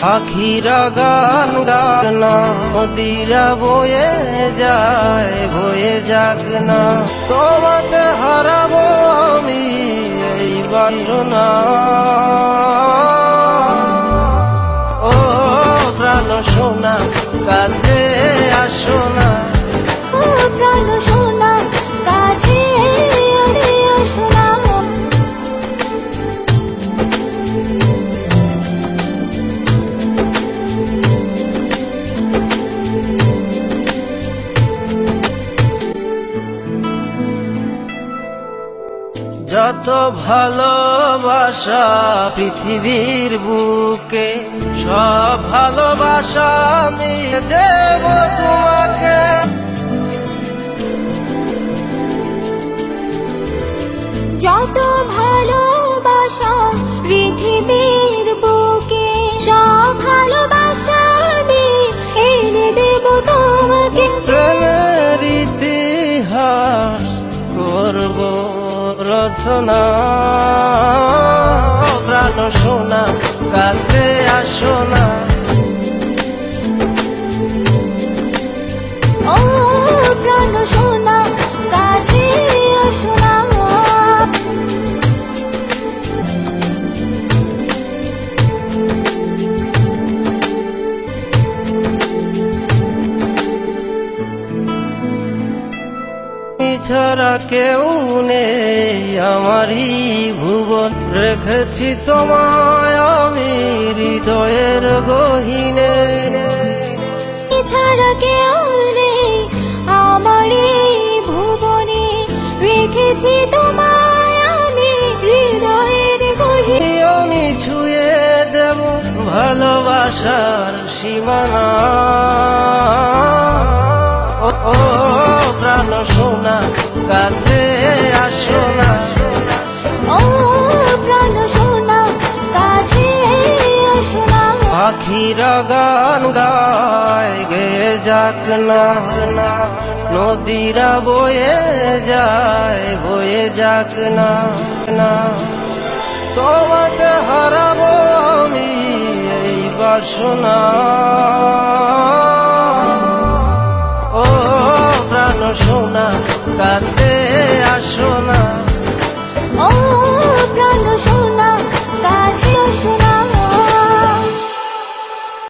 পাখিরা গান গাক না, নদীরা বয়ে যায়, বয়ে যাক না, তোমাকে হারাবো আমি এই বাসনা। ও প্রাণ সোনা কাছে আসো না, ও প্রাণ সোনা কাছে আসো না। যত ভালোবাসা পৃথিবীর বুকে, সব ভালোবাসা আমি দেব তোমাকে। যত ভালোবাসা পৃথিবীর বুকে, সব ভালোবাসা আমি এনে দেব তোমাকে। প্রেমের ইতিহাস করব রচনা, প্রাণ সোনা কাছে আসো না, ও প্রাণ সোনা কাছে আসো না। ছাড়া কেউ নেই আমারই ভুবন, রেখেছি তোমায় আমি হৃদয়ের গহীনে। এছাড়া কেউ নেই আমার এই ভুবনে, রেখেছি তোমায় আমি হৃদয়ের গহীনে। আমি ছুঁয়ে দেব ভালোবাসার সীমানা, ও প্রাণ সোনা কাছে আসো না, ও প্রাণ সোনা কাছে আসো না। পাখিরা গান গায় গেয়ে যাক না, নদীরা বয়ে যায়, বয়ে যাক না, তোমাকে হারাবো আমি এই বাসনা।